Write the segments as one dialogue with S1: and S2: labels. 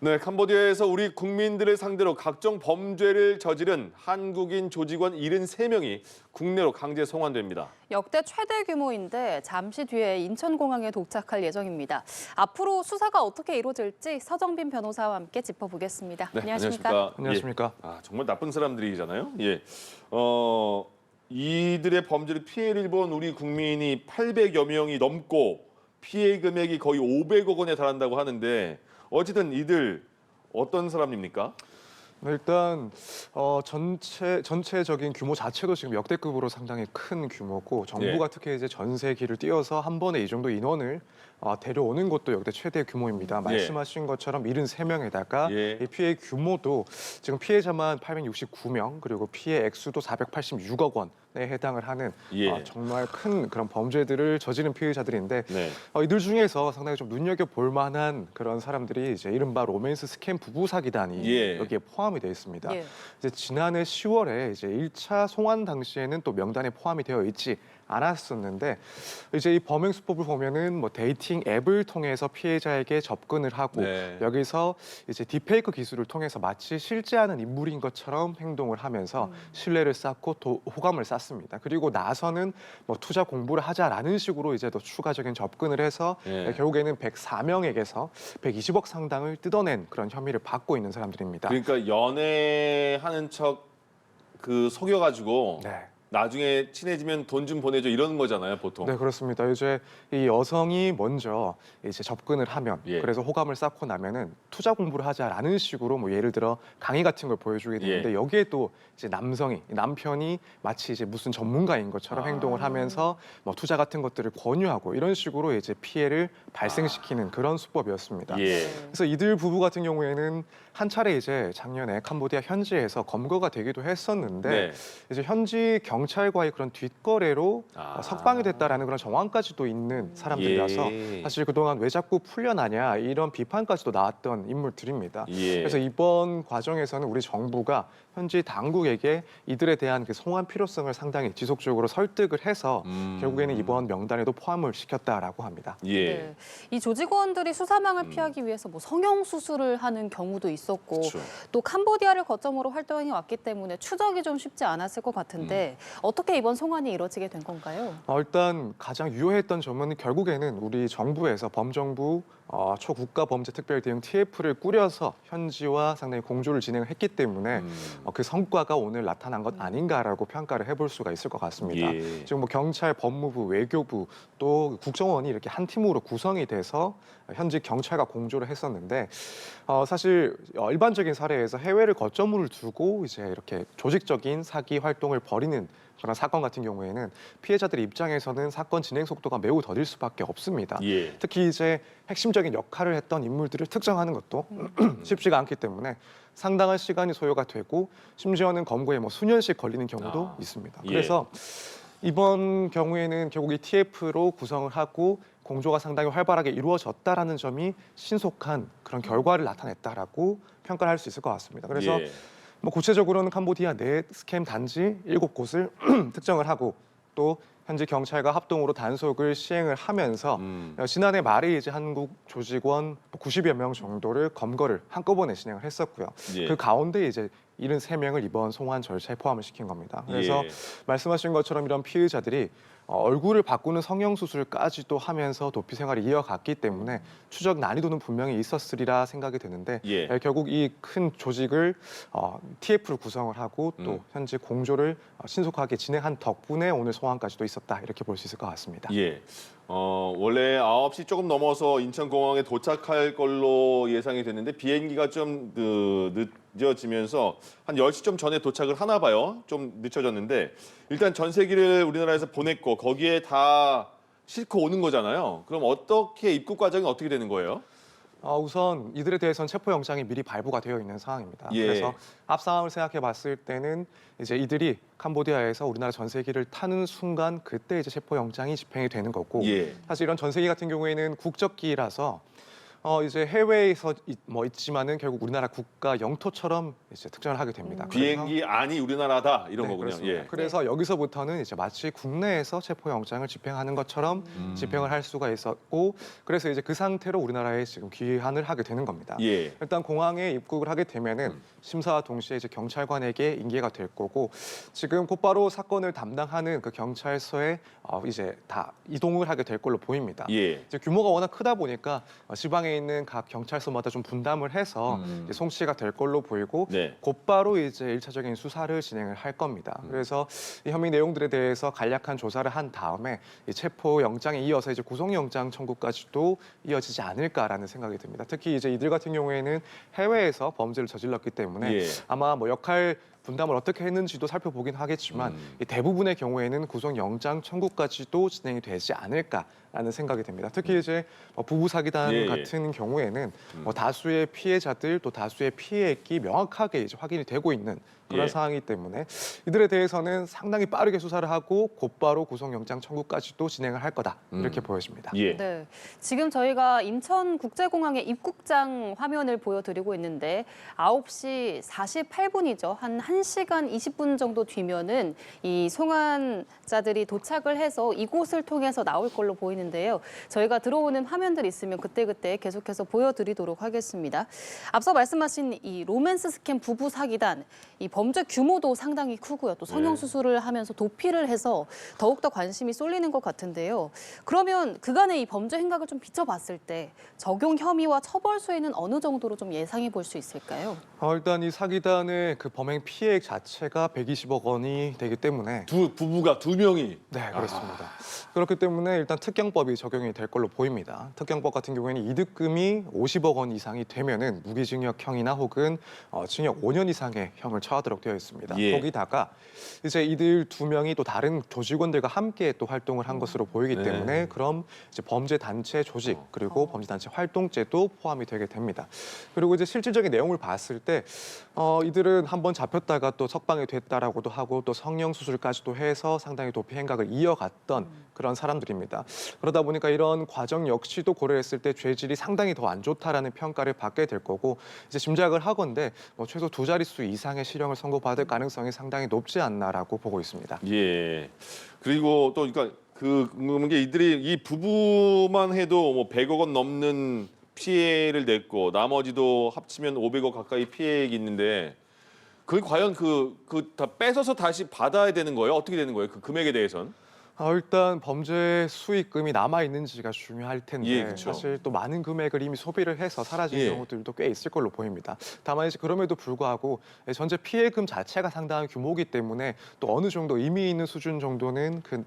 S1: 네, 캄보디아에서 우리 국민들을 상대로 각종 범죄를 저지른 한국인 조직원 73명이 국내로 강제 송환됩니다.
S2: 역대 최대 규모인데 잠시 뒤에 인천공항에 도착할 예정입니다. 앞으로 수사가 어떻게 이루어질지 서정빈 변호사와 함께 짚어보겠습니다.
S1: 네,
S2: 안녕하십니까?
S3: 안녕하십니까?
S1: 예. 정말 나쁜 사람들이잖아요. 예. 이들의 범죄를 피해를 입은 우리 국민이 800여 명이 넘고 피해 금액이 거의 500억 원에 달한다고 하는데 어쨌든 이들 어떤 사람입니까?
S3: 일단 전체적인 규모 자체도 지금 역대급으로 상당히 큰 규모고 정부가 특히 이제 전세기를 띄워서 한 번에 이 정도 인원을 데려오는 것도 역대 최대 규모입니다. 말씀하신 것처럼 73명에다가
S1: 예.
S3: 이 피해 규모도 지금 피해자만 869명 그리고 피해 액수도 486억 원에 해당을 하는
S1: 예.
S3: 정말 큰 그런 범죄들을 저지른 피해자들인데
S1: 네.
S3: 이들 중에서 상당히 좀 눈여겨볼 만한 그런 사람들이 이제 이른바 로맨스 스캠 부부 사기단이
S1: 예.
S3: 여기에 포함이 되어 있습니다.
S2: 예.
S3: 이제 지난해 10월에 이제 1차 송환 당시에는 또 명단에 포함이 되어 있지 않았었는데 이제 이 범행 수법을 보면은 뭐 데이팅 앱을 통해서 피해자에게 접근을 하고
S1: 네.
S3: 여기서 이제 딥페이크 기술을 통해서 마치 실제하는 인물인 것처럼 행동을 하면서 신뢰를 쌓고 호감을 쌓습니다. 그리고 나서는 뭐 투자 공부를 하자라는 식으로 이제 또 추가적인 접근을 해서
S1: 예.
S3: 결국에는 104명에게서 120억 상당을 뜯어낸 그런 혐의를 받고 있는 사람들입니다.
S1: 그러니까 연애하는 척 속여가지고
S3: 네.
S1: 나중에 친해지면 돈 좀 보내줘 이러는 거잖아요, 보통.
S3: 네, 그렇습니다. 이제 이 여성이 먼저 이제 접근을 하면
S1: 예.
S3: 그래서 호감을 쌓고 나면은 투자 공부를 하자라는 식으로 뭐 예를 들어 강의 같은 걸 보여주게 되는데
S1: 예.
S3: 여기에 또 이제 남편이 마치 이제 무슨 전문가인 것처럼 행동을 하면서 뭐 투자 같은 것들을 권유하고 이런 식으로 이제 피해를 발생시키는 그런 수법이었습니다.
S1: 예.
S3: 그래서 이들 부부 같은 경우에는 한 차례 이제 작년에 캄보디아 현지에서 검거가 되기도 했었는데
S1: 네.
S3: 이제 현지 경찰과의 그런 뒷거래로 석방이 됐다라는 그런 정황까지도 있는 사람들이라서
S1: 예.
S3: 사실 그동안 왜 자꾸 풀려나냐 이런 비판까지도 나왔던 인물들입니다.
S1: 예.
S3: 그래서 이번 과정에서는 우리 정부가 현지 당국에게 이들에 대한 그 송환 필요성을 상당히 지속적으로 설득을 해서 결국에는 이번 명단에도 포함을 시켰다라고 합니다.
S1: 예.
S2: 네. 이 조직원들이 수사망을 피하기 위해서 뭐 성형 수술을 하는 경우도 있었고
S1: 그쵸.
S2: 또 캄보디아를 거점으로 활동해 왔기 때문에 추적이 좀 쉽지 않았을 것 같은데 어떻게 이번 송환이 이뤄지게 된 건가요?
S3: 일단 가장 유효했던 점은 결국에는 우리 정부에서 범정부 초국가 범죄 특별 대응 TF를 꾸려서 현지와 상당히 공조를 진행했기 때문에 그 성과가 오늘 나타난 것 아닌가라고 평가를 해볼 수가 있을 것 같습니다.
S1: 예.
S3: 지금 뭐 경찰, 법무부, 외교부 또 국정원이 이렇게 한 팀으로 구성이 돼서 현지 경찰과 공조를 했었는데 사실 일반적인 사례에서 해외를 거점으로 두고 이제 이렇게 조직적인 사기 활동을 벌이는 그런 사건 같은 경우에는 피해자들 입장에서는 사건 진행 속도가 매우 더딜 수밖에 없습니다.
S1: 예.
S3: 특히 이제 핵심적인 역할을 했던 인물들을 특정하는 것도 쉽지가 않기 때문에 상당한 시간이 소요가 되고 심지어는 검거에 뭐 수년씩 걸리는 경우도 있습니다.
S1: 예.
S3: 그래서 이번 경우에는 결국 이 TF로 구성을 하고 공조가 상당히 활발하게 이루어졌다라는 점이 신속한 그런 결과를 나타냈다라고 평가를 할 수 있을 것 같습니다. 그래서
S1: 예.
S3: 뭐 구체적으로는 캄보디아 내 스캠 단지 7곳을 특정을 하고 또 현지 경찰과 합동으로 단속을 시행을 하면서 지난해 말에 이제 한국 조직원 90여 명 정도를 검거를 한꺼번에 진행을 했었고요.
S1: 예.
S3: 그 가운데 이제 73명을 이번 송환 절차에 포함을 시킨 겁니다. 그래서
S1: 예.
S3: 말씀하신 것처럼 이런 피해자들이 얼굴을 바꾸는 성형 수술까지도 하면서 도피 생활을 이어갔기 때문에 추적 난이도는 분명히 있었으리라 생각이 드는데
S1: 예.
S3: 결국 이 큰 조직을 TF로 구성을 하고 또 현지 공조를 신속하게 진행한 덕분에 오늘 소환까지도 있었다 이렇게 볼 수 있을 것 같습니다.
S1: 예. 원래 9시 조금 넘어서 인천공항에 도착할 걸로 예상이 됐는데 비행기가 좀 늦어지면서 한 10시 좀 전에 도착을 하나 봐요. 좀 늦춰졌는데 일단 전세기를 우리나라에서 보냈고 거기에 다 싣고 오는 거잖아요. 그럼 어떻게 입국 과정이 어떻게 되는 거예요?
S3: 우선 이들에 대해서는 체포영장이 미리 발부가 되어 있는 상황입니다.
S1: 예.
S3: 그래서 앞 상황을 생각해 봤을 때는 이제 이들이 캄보디아에서 우리나라 전세기를 타는 순간 그때 이제 체포영장이 집행이 되는 거고
S1: 예.
S3: 사실 이런 전세기 같은 경우에는 국적기라서 이제 해외에서 있지만은 결국 우리나라 국가 영토처럼 이제 특정을 하게 됩니다.
S1: 비행기 안이 우리나라다 이런
S3: 네,
S1: 거군요.
S3: 그렇습니다.
S1: 예.
S3: 그래서 여기서부터는 이제 마치 국내에서 체포영장을 집행하는 것처럼 집행을 할 수가 있었고, 그래서 이제 그 상태로 우리나라에 지금 귀환을 하게 되는 겁니다.
S1: 예.
S3: 일단 공항에 입국을 하게 되면은 심사와 동시에 이제 경찰관에게 인계가 될 거고, 지금 곧바로 사건을 담당하는 그 경찰서에 이제 다 이동을 하게 될 걸로 보입니다.
S1: 예.
S3: 이제 규모가 워낙 크다 보니까 지방에 있는 각 경찰서마다 좀 분담을 해서 이제 송치가 될 걸로 보이고,
S1: 네.
S3: 곧바로 이제 1차적인 수사를 진행을 할 겁니다. 그래서 이 혐의 내용들에 대해서 간략한 조사를 한 다음에 이 체포 영장에 이어서 이제 구속영장 청구까지도 이어지지 않을까라는 생각이 듭니다. 특히 이제 이들 같은 경우에는 해외에서 범죄를 저질렀기 때문에
S1: 예.
S3: 아마 뭐 역할 분담을 어떻게 했는지도 살펴보긴 하겠지만 이 대부분의 경우에는 구속영장 청구까지도 진행이 되지 않을까라는 생각이 듭니다. 특히 이제 부부 사기단
S1: 예, 예.
S3: 같은 경우에는 다수의 피해자들 또 다수의 피해액이 명확하게 이제 확인이 되고 있는 그런
S1: 예.
S3: 상황이기 때문에 이들에 대해서는 상당히 빠르게 수사를 하고 곧바로 구속영장 청구까지도 진행을 할 거다 이렇게 보여집니다.
S1: 예.
S2: 네, 지금 저희가 인천국제공항의 입국장 화면을 보여드리고 있는데 9시 48분이죠. 한 1시간 20분 정도 뒤면은 이 송환자들이 도착을 해서 이곳을 통해서 나올 걸로 보이는데요. 저희가 들어오는 화면들 있으면 그때그때 계속해서 보여드리도록 하겠습니다. 앞서 말씀하신 이 로맨스 스캠 부부 사기단, 이 범죄 규모도 상당히 크고요. 또 성형수술을 하면서 도피를 해서 더욱더 관심이 쏠리는 것 같은데요. 그러면 그간의 이 범죄 행각을 좀 비춰봤을 때 적용 혐의와 처벌 수위는 어느 정도로 좀 예상해 볼 수 있을까요?
S3: 일단 이 사기단의 그 범행 피해액 자체가 120억 원이 되기 때문에
S1: 부부가 두 명이.
S3: 네, 그렇습니다. 그렇기 때문에 일단 특경법이 적용이 될 걸로 보입니다. 특경법 같은 경우에는 이득금이 50억 원 이상이 되면은 무기징역형이나 혹은 징역 5년 이상의 형을 처하도록 되어 있습니다.
S1: 예.
S3: 거기다가 이제 이들 두 명이 또 다른 조직원들과 함께 또 활동을 한 것으로 보이기
S1: 네.
S3: 때문에 그럼 이제 범죄 단체 조직 그리고 범죄 단체 활동죄도 포함이 되게 됩니다. 그리고 이제 실질적인 내용을 봤을 때 이들은 한번 잡혔다가 또 석방이 됐다라고도 하고 또 성형 수술까지도 해서 상당히 도피 행각을 이어갔던 그런 사람들입니다. 그러다 보니까 이런 과정 역시도 고려했을 때 죄질이 상당히 더 안 좋다라는 평가를 받게 될 거고, 이제 짐작을 하건대 최소 2자릿수 이상의 실형을 선고받을 가능성이 상당히 높지 않나라고 보고 있습니다.
S1: 예. 그리고 또 그러니까 궁금한 게 이들이 이 부부만 해도 뭐 100억 원 넘는 피해를 냈고 나머지도 합치면 500억 가까이 피해액이 있는데 그게 과연 다 뺏어서 다시 받아야 되는 거예요? 어떻게 되는 거예요? 그 금액에 대해서는?
S3: 일단 범죄 수익금이 남아 있는지가 중요할 텐데
S1: 예, 그쵸.
S3: 사실 또 많은 금액을 이미 소비를 해서 사라진
S1: 예.
S3: 경우들도 꽤 있을 걸로 보입니다. 다만 이제 그럼에도 불구하고 전체 피해금 자체가 상당한 규모이기 때문에 또 어느 정도 의미 있는 수준 정도는 그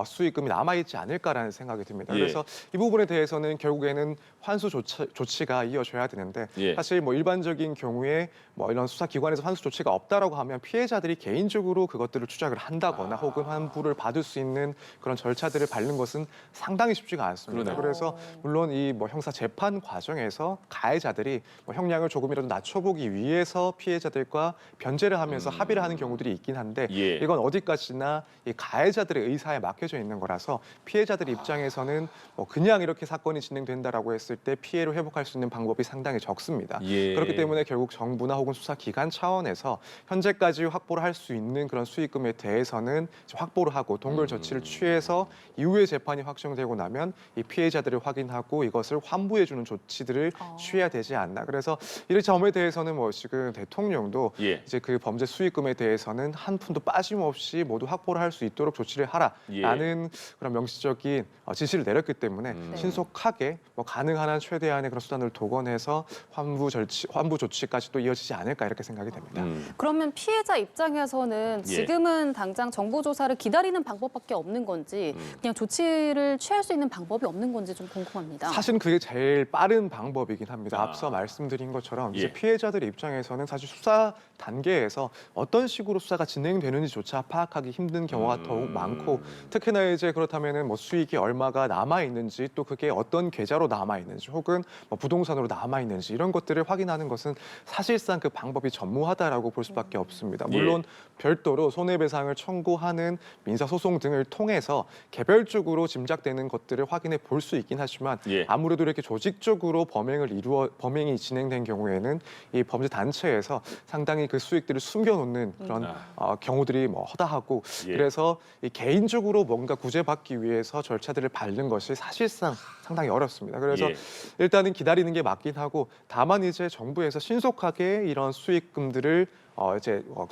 S3: 수익금이 남아 있지 않을까라는 생각이 듭니다.
S1: 예.
S3: 그래서 이 부분에 대해서는 결국에는 환수 조치가 이어져야 되는데
S1: 예.
S3: 사실 뭐 일반적인 경우에 뭐 이런 수사기관에서 환수 조치가 없다라고 하면 피해자들이 개인적으로 그것들을 추적을 한다거나 혹은 환부를 받을 수 있는 그런 절차들을 밟는 것은 상당히 쉽지가 않습니다.
S1: 그러네요.
S3: 그래서 물론 이 형사 재판 과정에서 가해자들이 형량을 조금이라도 낮춰보기 위해서 피해자들과 변제를 하면서 합의를 하는 경우들이 있긴 한데
S1: 예.
S3: 이건 어디까지나 이 가해자들의 의사에 맡겨져 있는 거라서 피해자들 입장에서는 그냥 이렇게 사건이 진행된다라고 했을 때 피해를 회복할 수 있는 방법이 상당히 적습니다.
S1: 예.
S3: 그렇기 때문에 결국 정부나 혹은 수사기관 차원에서 현재까지 확보를 할 수 있는 그런 수익금에 대해서는 확보를 하고 동결 조치를 취해서 이후에 재판이 확정되고 나면 이 피해자들을 확인하고 이것을 환부해주는 조치들을 취해야 되지 않나. 그래서 이 점에 대해서는 지금 대통령도
S1: 예.
S3: 이제 그 범죄 수익금에 대해서는 한 푼도 빠짐없이 모두 확보를 할 수 있도록 조치를
S1: 예.
S3: 하라라는 그런 명시적인 지시를 내렸기 때문에 신속하게 가능한 한 최대한의 그런 수단을 동원해서 환부 조치까지 또 이어지지 않을까 이렇게 생각이 됩니다.
S2: 그러면 피해자 입장에서는
S1: 예.
S2: 지금은 당장 정보 조사를 기다리는 방법밖에 없는 건지 그냥 조치를 취할 수 있는 방법이 없는 건지 좀 궁금합니다.
S3: 사실은 그게 제일 빠른 방법이긴 합니다.
S1: 아.
S3: 앞서 말씀드린 것처럼
S1: 예.
S3: 이제 피해자들 입장에서는 사실 수사 단계에서 어떤 식으로 수사가 진행되는지조차 파악하기 힘든 경우가 더욱 많고 특히나 이제 그렇다면은 수익이 얼마가 남아 있는지 또 그게 어떤 계좌로 남아 있는지 혹은 부동산으로 남아 있는지 이런 것들을 확인하는 것은 사실상 그 방법이 전무하다라고 볼 수밖에 없습니다. 물론 별도로 손해배상을 청구하는 민사소송 등을 통해 통해서 개별적으로 짐작되는 것들을 확인해 볼 수 있긴 하지만
S1: 예.
S3: 아무래도 이렇게 조직적으로 범행이 진행된 경우에는 이 범죄 단체에서 상당히 그 수익들을 숨겨놓는 그런 경우들이 뭐 허다하고
S1: 예.
S3: 그래서 이 개인적으로 뭔가 구제받기 위해서 절차들을 밟는 것이 사실상 상당히 어렵습니다. 그래서
S1: 예.
S3: 일단은 기다리는 게 맞긴 하고 다만 이제 정부에서 신속하게 이런 수익금들을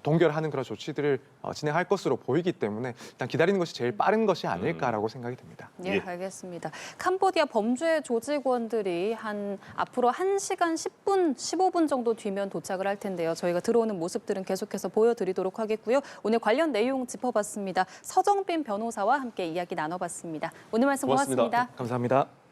S3: 동결하는 그런 조치들을 진행할 것으로 보이기 때문에 일단 기다리는 것이 제일 빠른 것이 아닐까라고 생각이 듭니다.
S2: 예,
S1: 예.
S2: 알겠습니다. 캄보디아 범죄 조직원들이 앞으로 1시간 10분, 15분 정도 뒤면 도착을 할 텐데요. 저희가 들어오는 모습들은 계속해서 보여드리도록 하겠고요. 오늘 관련 내용 짚어봤습니다. 서정빈 변호사와 함께 이야기 나눠봤습니다. 오늘 말씀
S1: 고맙습니다.
S2: 고맙습니다.
S3: 감사합니다.